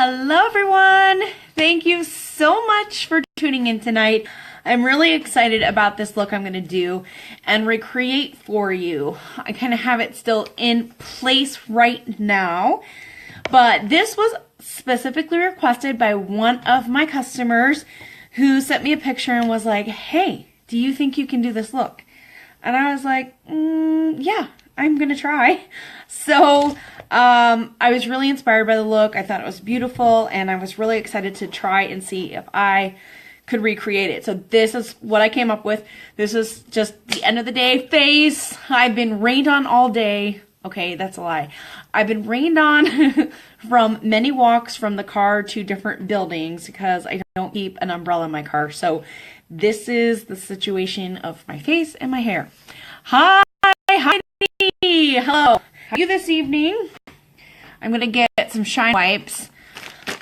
Hello everyone! Thank you so much for tuning in tonight. I'm really excited about this look I'm going to do and recreate for you. I kind of have it still in place right now, but this was specifically requested by one of my customers who sent me a picture and was like, hey, do you think you can do this look? And I was like, yeah, I'm going to try. So I was really inspired by the look. I thought it was beautiful, and I was really excited to try and see if I could recreate it. So this is what I came up with. This is just the end of the day face. I've been rained on all day. Okay, that's a lie. I've been rained on from many walks from the car to different buildings because I don't keep an umbrella in my car. So this is the situation of my face and my hair. Hi, Heidi. Hello. How are you this evening? I'm going to get some shine wipes.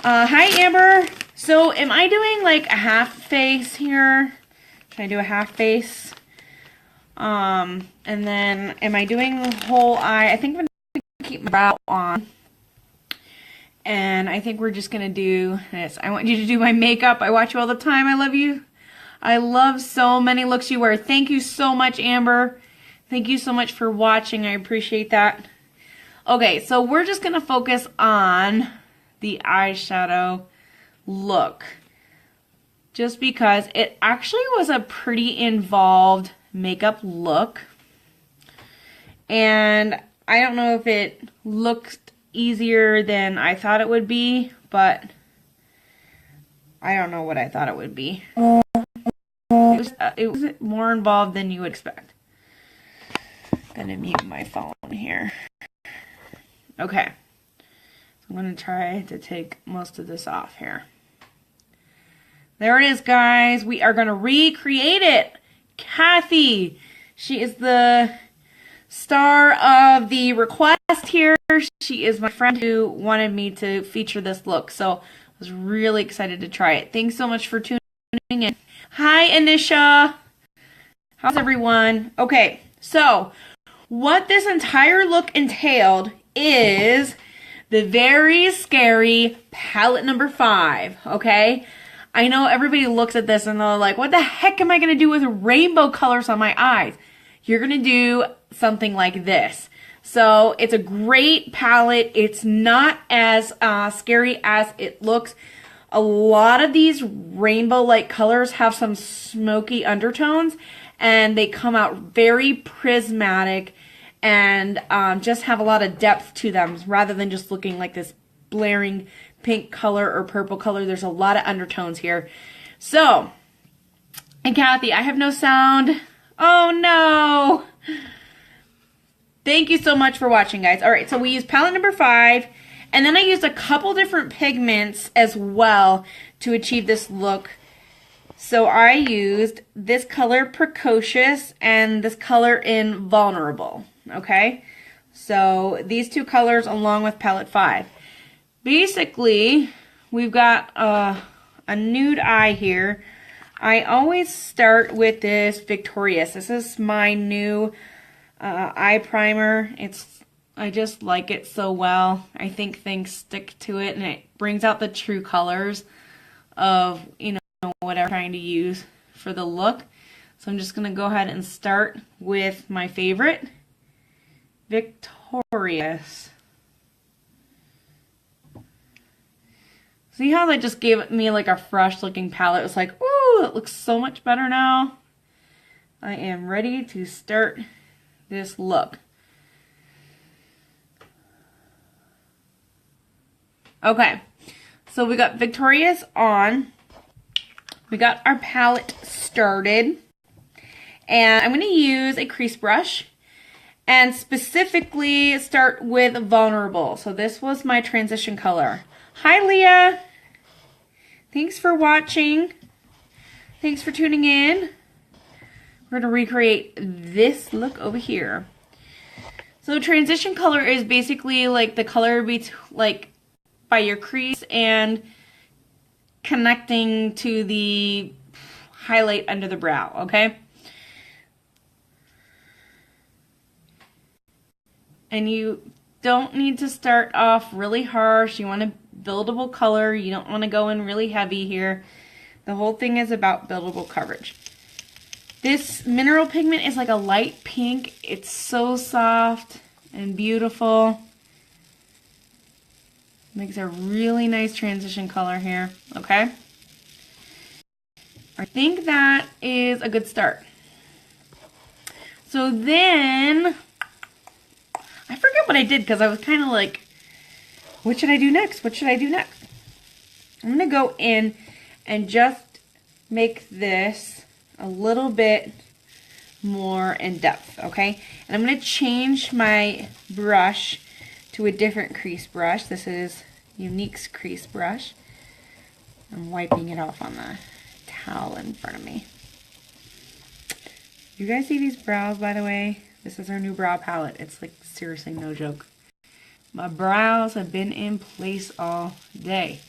Hi, Amber. So am I doing like a half face here? Can I do a half face? And then am I doing the whole eye? I think I'm going to keep my brow on. And I think we're just going to do this. I want you to do my makeup. I watch you all the time. I love you. I love so many looks you wear. Thank you so much, Amber. Thank you so much for watching. I appreciate that. Okay, so we're just going to focus on the eyeshadow look. Just because it actually was a pretty involved makeup look. And I don't know if it looked easier than I thought it would be, but I don't know what I thought it would be. It was more involved than you would expect. I'm going to mute my phone here. Okay, so I'm going to try to take most of this off here. There it is, guys. We are going to recreate it. Kathy, she is the star of the request here. She is my friend who wanted me to feature this look, so I was really excited to try it. Thanks so much for tuning in. Hi, Anisha. How's everyone? Okay, so what this entire look entailed is the very scary palette number 5, okay? I know everybody looks at this and they're like, what the heck am I going to do with rainbow colors on my eyes? You're going to do something like this. So it's a great palette. It's not as scary as it looks. A lot of these rainbow-like colors have some smoky undertones, and they come out very prismatic and just have a lot of depth to them rather than just looking like this blaring pink color or purple color. There's a lot of undertones here. So, and Kathy, I have no sound. Oh no! Thank you so much for watching, guys. Alright, so we used palette number 5, and then I used a couple different pigments as well to achieve this look. So I used this color, Precocious, and this color in Vulnerable. Okay, so these two colors along with palette 5. Basically, we've got a nude eye here. I always start with this Victorious. This is my new eye primer. I just like it so well. I think things stick to it, and it brings out the true colors of, you know, whatever I'm trying to use for the look. So I'm just going to go ahead and start with my favorite, Victorious. See how that just gave me like a fresh looking palette? It's like, ooh, it looks so much better now. I am ready to start this look. Okay, so we got Victorious on. We got our palette started. And I'm going to use a crease brush and specifically start with Vulnerable. So this was my transition color. Hi, Leah. Thanks for watching. Thanks for tuning in. We're going to recreate this look over here. So transition color is basically like the color like by your crease and connecting to the highlight under the brow, okay? And you don't need to start off really harsh. You want to buildable color. You don't want to go in really heavy here. The whole thing is about buildable coverage. This mineral pigment is like a light pink. It's so soft and beautiful. Makes a really nice transition color here, okay? I think that is a good start. So then, I forget what I did because I was kind of like, what should I do next? What should I do next? I'm going to go in and just make this a little bit more in depth, okay? And I'm going to change my brush to a different crease brush. This is Younique's crease brush. I'm wiping it off on the towel in front of me. You guys see these brows, by the way? This is our new brow palette. It's like seriously no joke. My brows have been in place all day.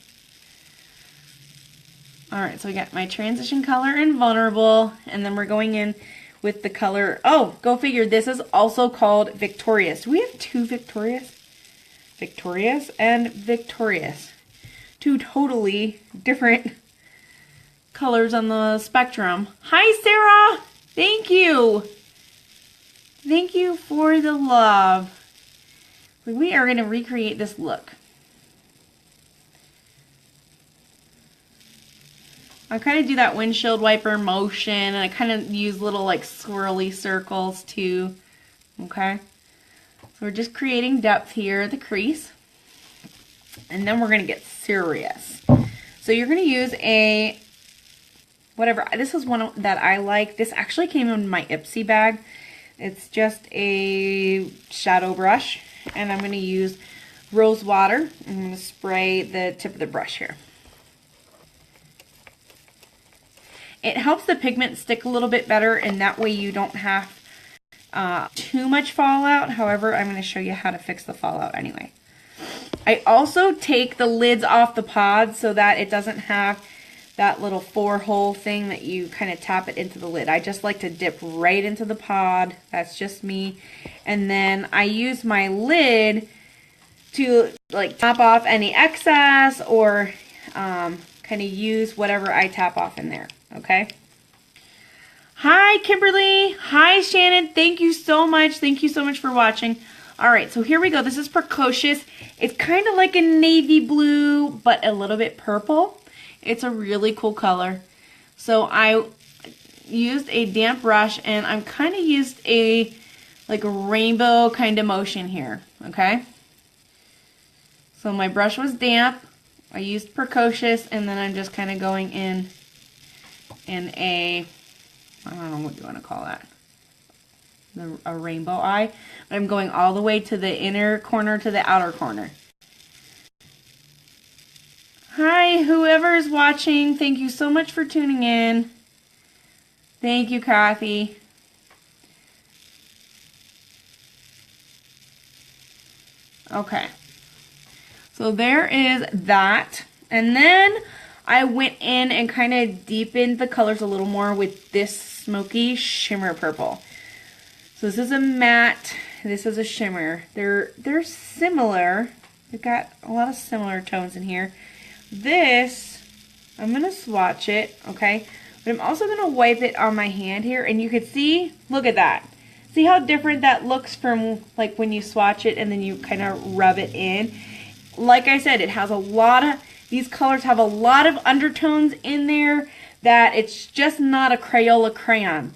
Alright, so we got my transition color in Vulnerable, and then we're going in with the color, oh, go figure, this is also called Victorious. Do we have two Victorious? Victorious and Victorious. Two totally different colors on the spectrum. Hi, Sarah! Thank you! Thank you for the love. We are going to recreate this look. I kind of do that windshield wiper motion, and I kind of use little like swirly circles too. Okay, so we're just creating depth here at the crease, and then we're going to get serious. So you're going to use a whatever. This is one that I like. This actually came in my Ipsy bag. It's just a shadow brush, and I'm going to use rose water. I'm going to spray the tip of the brush here. It helps the pigment stick a little bit better, and that way you don't have too much fallout. However, I'm going to show you how to fix the fallout anyway. I also take the lids off the pod so that it doesn't have that little 4-hole thing that you kind of tap it into the lid. I just like to dip right into the pod. That's just me. And then I use my lid to like tap off any excess or kind of use whatever I tap off in there. Okay. Hi, Kimberly. Hi, Shannon. Thank you so much. Thank you so much for watching. All right, so here we go. This is Precocious. It's kind of like a navy blue, but a little bit purple. It's a really cool color. So I used a damp brush, and I'm kind of used a like a rainbow kind of motion here. Okay. So my brush was damp. I used Precocious, and then I'm just kind of going in a, I don't know what you want to call that, a rainbow eye. But I'm going all the way to the inner corner to the outer corner. Hi, whoever is watching. Thank you so much for tuning in. Thank you, Kathy. Okay. So there is that. And then I went in and kind of deepened the colors a little more with this smoky shimmer purple. So this is a matte, this is a shimmer. They're similar. They've got a lot of similar tones in here. This, I'm going to swatch it, okay? But I'm also going to wipe it on my hand here, and you can see, look at that. See how different that looks from like when you swatch it and then you kind of rub it in. Like I said, it has a lot of, these colors have a lot of undertones in there that it's just not a Crayola crayon.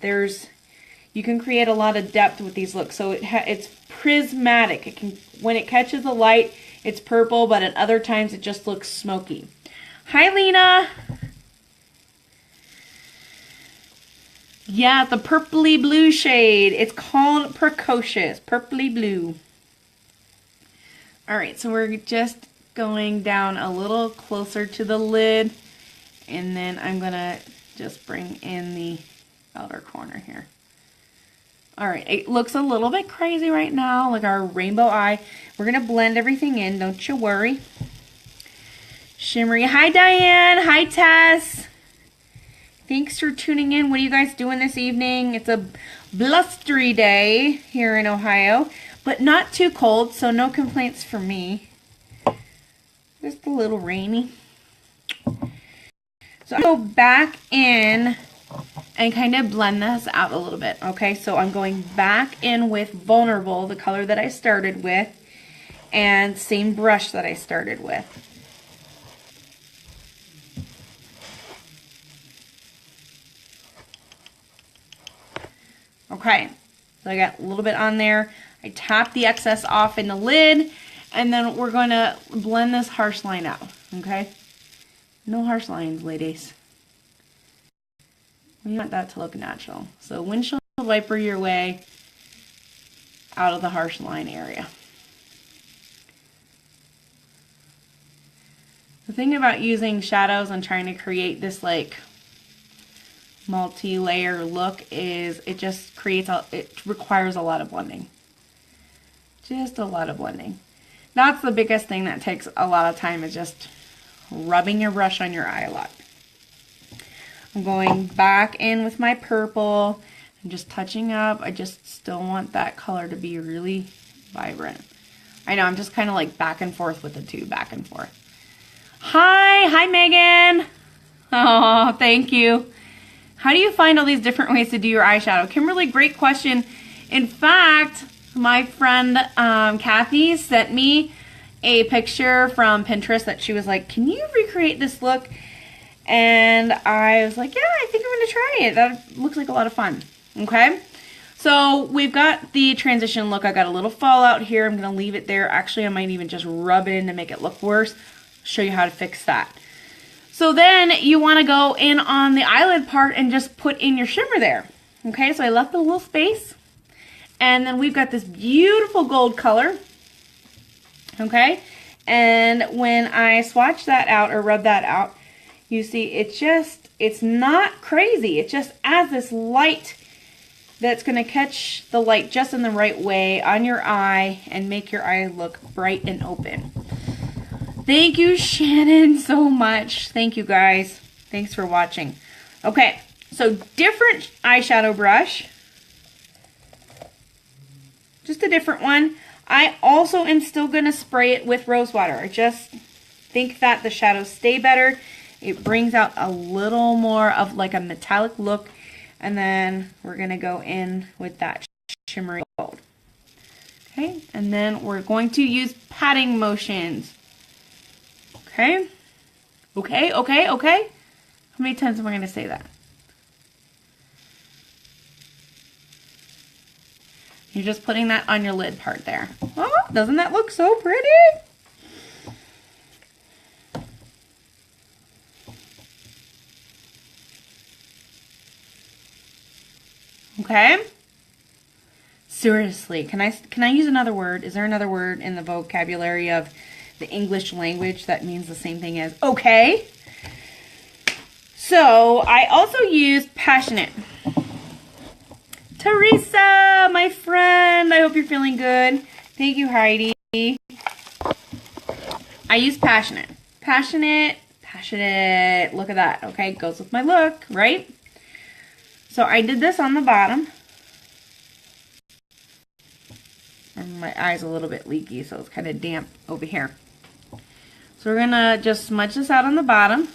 You can create a lot of depth with these looks. So it's prismatic. It can, when it catches the light, it's purple, but at other times it just looks smoky. Hi, Lena. Yeah, the purpley blue shade. It's called Precocious, purpley blue. All right, so we're just going down a little closer to the lid, and then I'm gonna just bring in the outer corner here. All right, it looks a little bit crazy right now, like our rainbow eye. We're gonna blend everything in, don't you worry. Shimmery. Hi, Diane. Hi, Tess. Thanks for tuning in. What are you guys doing this evening? It's a blustery day here in Ohio, but not too cold, so no complaints from me. Just a little rainy. So I go back in and kind of blend this out a little bit. Okay, so I'm going back in with Vulnerable, the color that I started with, and same brush that I started with. Okay, so I got a little bit on there. I tap the excess off in the lid, and then we're going to blend this harsh line out. Okay, no harsh lines, ladies. We want that to look natural. So windshield wiper your way out of the harsh line area. The thing about using shadows and trying to create this like multi-layer look is it just creates it requires a lot of blending. Just a lot of blending. That's the biggest thing that takes a lot of time, is just rubbing your brush on your eye a lot. I'm going back in with my purple and just touching up. I just still want that color to be really vibrant. I know, I'm just kind of like back and forth with the two, back and forth. Hi Megan. Oh, thank you. How do you find all these different ways to do your eyeshadow? Kimberly, great question. In fact, my friend Kathy sent me a picture from Pinterest that she was like, can you recreate this look? And I was like, yeah, I think I'm going to try it. That looks like a lot of fun. Okay. So we've got the transition look. I got a little fallout here. I'm going to leave it there. Actually, I might even just rub it in to make it look worse. Show you how to fix that. So then you want to go in on the eyelid part and just put in your shimmer there. Okay, so I left a little space. And then we've got this beautiful gold color. Okay, and when I swatch that out or rub that out, you see it's not crazy. It just adds this light that's going to catch the light just in the right way on your eye and make your eye look bright and open. Thank you, Shannon, so much. Thank you, guys. Thanks for watching. Okay, so different eyeshadow brush. Just a different one. I also am still going to spray it with rose water. I just think that the shadows stay better. It brings out a little more of like a metallic look. And then we're going to go in with that shimmery gold. Okay, and then we're going to use patting motions. Okay? Okay, okay, okay. How many times am I going to say that? You're just putting that on your lid part there. Oh, doesn't that look so pretty? Okay? Seriously, can I use another word? Is there another word in the vocabulary of the English language that means the same thing as okay? So I also use passionate. Teresa, my friend, I hope you're feeling good. Thank you, Heidi. I use passionate. Passionate, passionate. Look at that. Okay, goes with my look, right? So I did this on the bottom. And my eye's a little bit leaky, so it's kind of damp over here. So we're gonna just smudge this out on the bottom.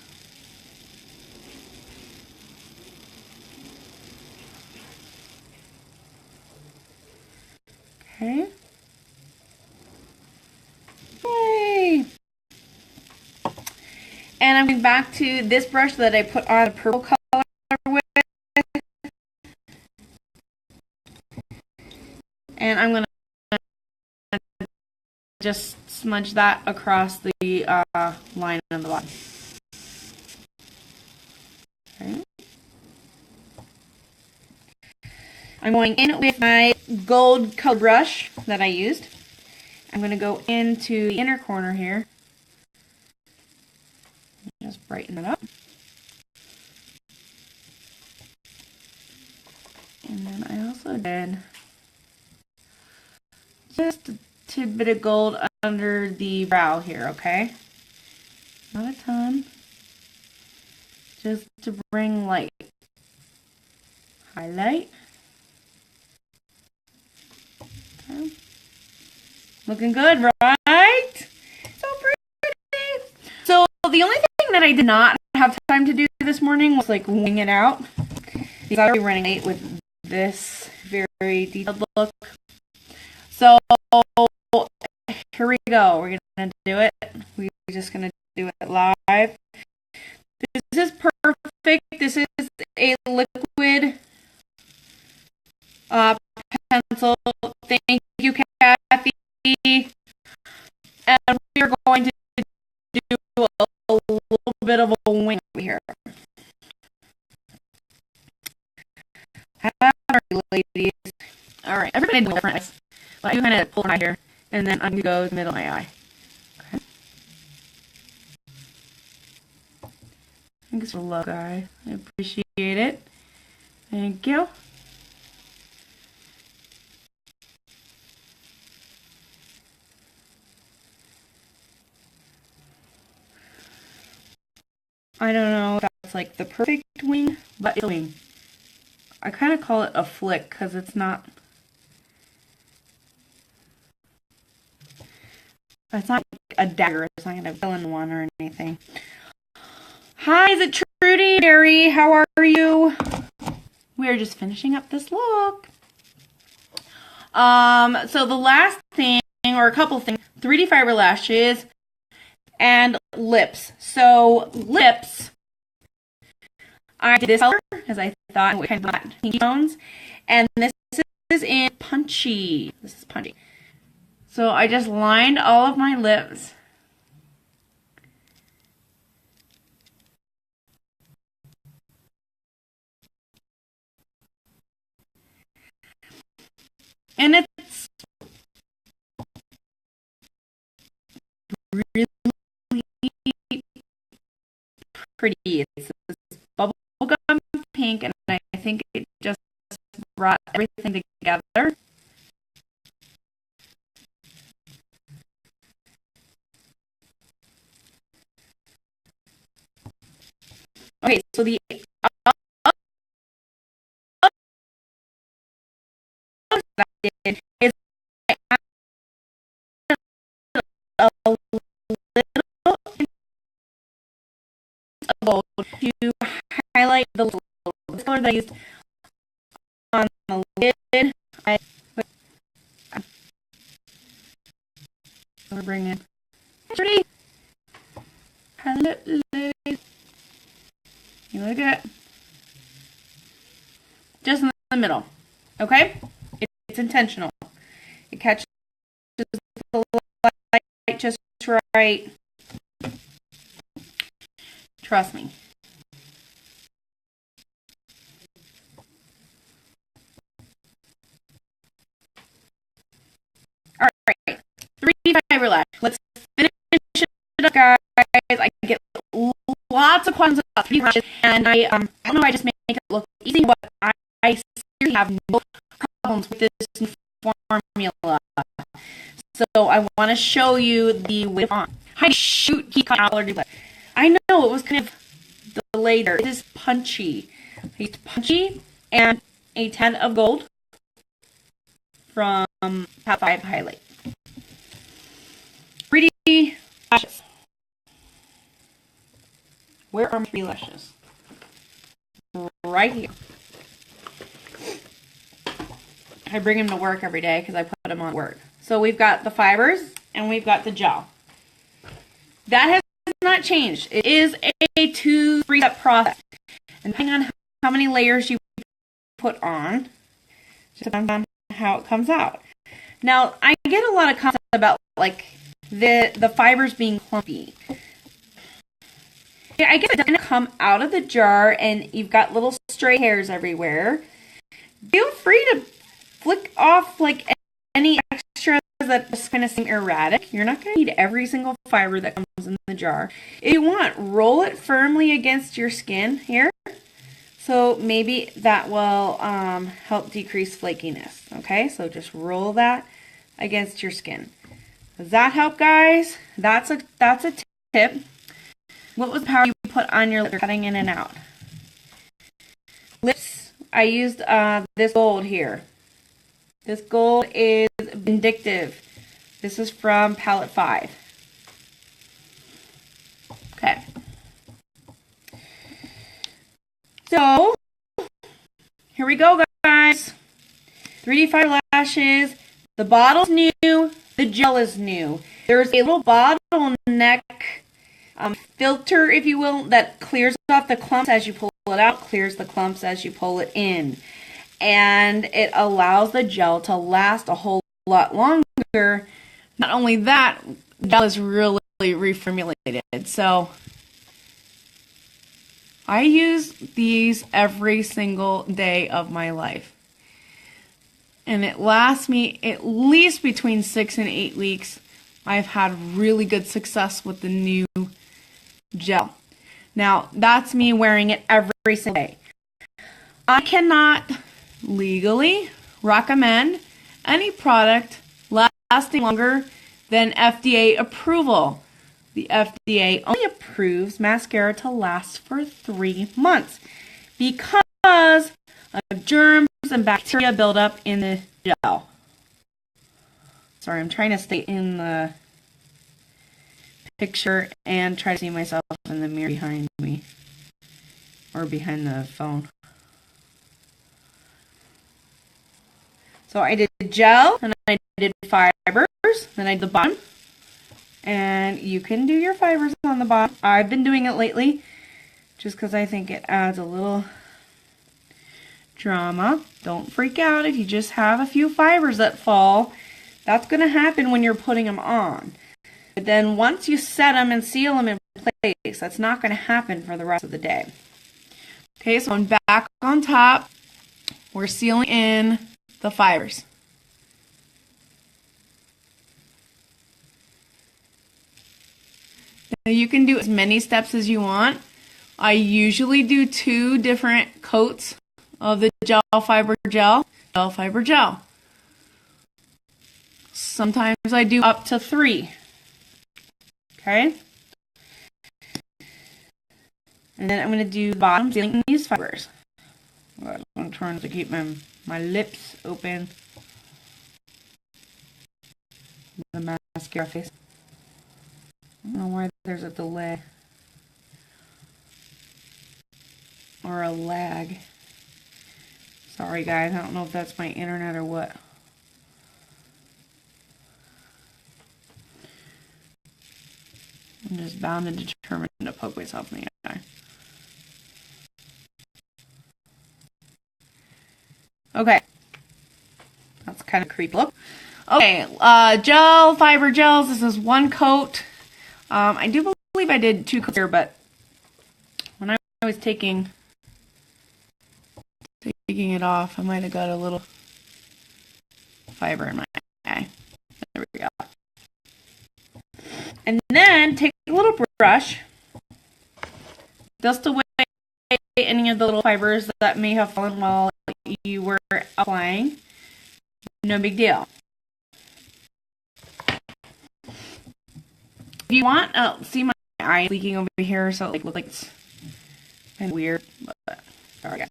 Okay. Yay! And I'm going back to this brush that I put on a purple color with. And I'm going to just smudge that across the line on the bottom. Okay. I'm going in with my gold color brush that I used. I'm going to go into the inner corner here. Just brighten it up. And then I also did just a tidbit of gold under the brow here, okay? Not a ton. Just to bring light. Highlight. Okay. Looking good, right? So pretty. the only thing that I did not have time to do this morning was like wing it out. Because I was running late with this very detailed look. So here we go. We're gonna do it. We're just gonna do it live. This is perfect. This is a liquid pencil. Thank you, Kathy. And we are going to do a little bit of a wing over here. Ladies. All right, everybody doing different eyes. Well, you kind of pull an eye here, and then I'm gonna go to the middle of my eye. Okay. I think it's a love guy. I appreciate it. Thank you. I don't know if that's like the perfect wing, but it's a wing. I kind of call it a flick because it's not. It's not like a dagger. It's not gonna villain one or anything. Hi, is it Trudy? Barry, how are you? We are just finishing up this look. So the last thing, or a couple things, 3D fiber lashes and lips. So lips, I did this color as I thought, what kind of pinky tones, and this is in Punchy. This is Punchy. So I just lined all of my lips. And it's really pretty. It's this bubblegum pink, and I think it just brought everything together. Okay, so the that I did is I added a little of gold to highlight the color that I used on the lid. We're bringing pretty. Hello, you look at just in the middle, okay? It's intentional. It catches the light just right. Trust me. All right, 3D fiber lash. Let's finish it up, guys. I get lots of questions about 3D lashes, and I don't know. I just make it look easy, but I seriously have no problems with this formula. So I want to show you the way on. Hi, shoot, he caught allergy. I know it was kind of delayed there. It is Punchy. It's Punchy and a 10 of gold from Top 5 Highlight. Pretty lashes. Where are my 3 lashes? Right here. I bring them to work every day because I put them on work. So we've got the fibers and we've got the gel. That has not changed. It is a 2-3-step process. And depending on how many layers you put on, just depends on how it comes out. Now, I get a lot of comments about like the fibers being clumpy. I guess it's going to come out of the jar and you've got little stray hairs everywhere. Feel free to flick off like any extras that just kind of seem erratic. You're not going to need every single fiber that comes in the jar. If you want, roll it firmly against your skin here. So maybe that will help decrease flakiness. Okay, so just roll that against your skin. Does that help, guys? That's a tip. What was the power you put on your lips cutting in and out? Lips, I used this gold here. This gold is Vindictive. This is from Palette 5. Okay. So, here we go, guys. 3D Fiber Lashes. The bottle's new. The gel is new. There's a little bottleneck filter, if you will, that clears off the clumps as you pull it out, clears the clumps as you pull it in. And it allows the gel to last a whole lot longer. Not only that, gel is really reformulated. So I use these every single day of my life. And it lasts me at least between 6 and 8 weeks. I've had really good success with the new gel. Now, that's me wearing it every single day. I cannot legally recommend any product lasting longer than FDA approval. The FDA only approves mascara to last for 3 months because of germs and bacteria buildup in the gel. Sorry, I'm trying to stay in the picture and try to see myself in the mirror behind me or behind the phone. So I did gel, and I did fibers, then I did the bottom. And you can do your fibers on the bottom. I've been doing it lately just because I think it adds a little drama. Don't freak out if you just have a few fibers that fall. That's going to happen when you're putting them on. But then once you set them and seal them in place, that's not going to happen for the rest of the day. Okay, so I'm back on top. We're sealing in the fibers. Now you can do as many steps as you want. I usually do 2 different coats of the gel fiber gel. Sometimes I do up to 3. Okay? And then I'm going to do the bottom sealing these fibers. I'm trying to keep my lips open. The mascara face. I don't know why there's a delay. Or a lag. Sorry guys, I don't know if that's my internet or what. I'm just bound and determined to poke myself in the eye. Okay. That's kind of creepy look. Okay, gel, fiber gels. This is 1 coat. I do believe I did 2 coats here, but when I was taking it off, I might have got a little fiber in my eye. There we go. And then take a little brush, dust away any of the little fibers that may have fallen while you were applying. No big deal. If you want, see my eye leaking over here, so it looks like it's kind of weird, but sorry guys.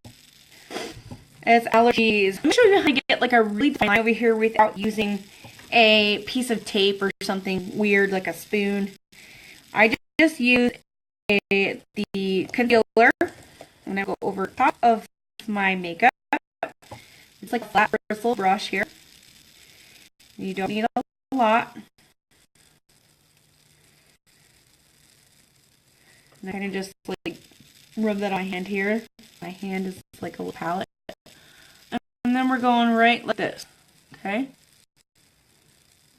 It's allergies. I'm going to show you how to get like a really fine line over here without using a piece of tape or something weird like a spoon. I just use the concealer. I'm going to go over top of my makeup. It's like a flat bristle brush here. You don't need a lot. And I kind of just like rub that on my hand here. My hand is like a little palette. And then we're going right like this. Okay?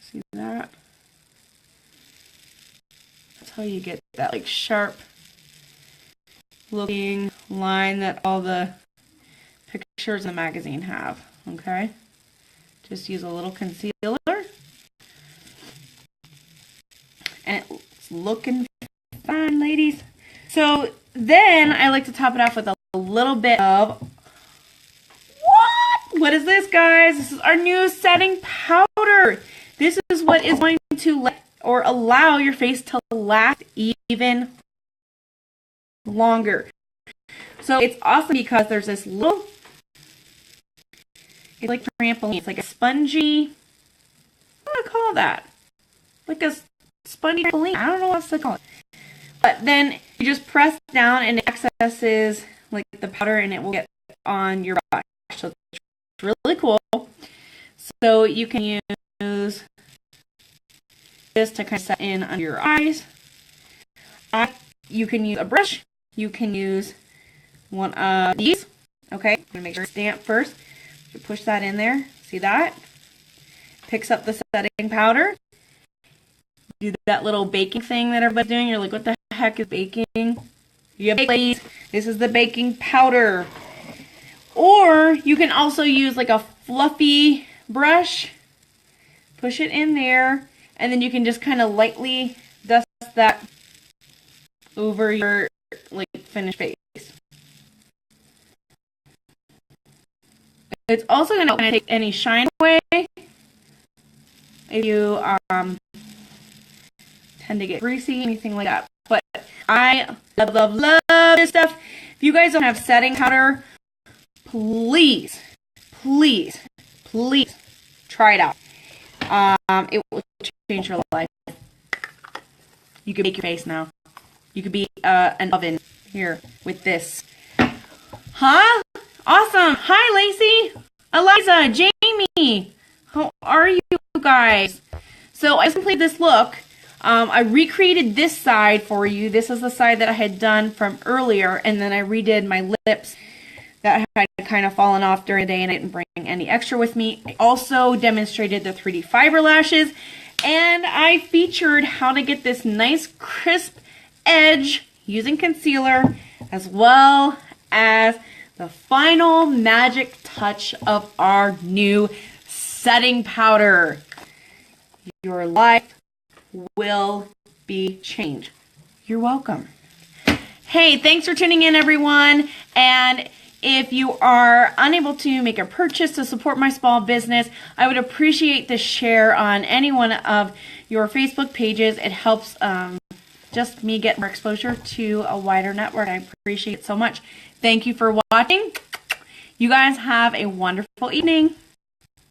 See that? That's how you get that like sharp looking line that all the pictures in the magazine have. Okay? Just use a little concealer. And it's looking fine, ladies. So then I like to top it off with a little bit of what is this, guys? This is our new setting powder. This is what is going to let or allow your face to last even longer. So it's awesome because there's this little, it's like trampoline. It's like a spongy, what do I call that? Like a spongy trampoline. I don't know what else to call it. But then you just press down and it accesses like the powder and it will get on your brush. So it's really cool. So you can use this to kind of set in under your eyes. You can use a brush. You can use one of these. Okay, I'm gonna make sure it's damp first. You push that in there. See that? Picks up the setting powder. Do that little baking thing that everybody's doing. You're like, what the heck is baking? You have ladies. This is the baking powder. Or you can also use like a fluffy brush. Push it in there, and then you can just kind of lightly dust that over your like finished face. It's also going to take any shine away if you tend to get greasy, anything like that. But I love this stuff. If you guys don't have setting powder, please try it out. It will change your life. You can make your face now. You could be an oven here with this. Huh? Awesome. Hi, Lacey, Eliza, Jamie. How are you guys? So I just completed this look. I recreated this side for you. This is the side that I had done from earlier, and then I redid my lips that had kind of fallen off during the day, and I didn't bring any extra with me. I also demonstrated the 3D fiber lashes, and I featured how to get this nice crisp edge using concealer, as well as the final magic touch of our new setting powder. Your life will be changed. You're welcome. Hey, thanks for tuning in, everyone. And if you are unable to make a purchase to support my small business, I would appreciate the share on any one of your Facebook pages. It helps just me get more exposure to a wider network. I appreciate it so much. Thank you for watching. You guys have a wonderful evening.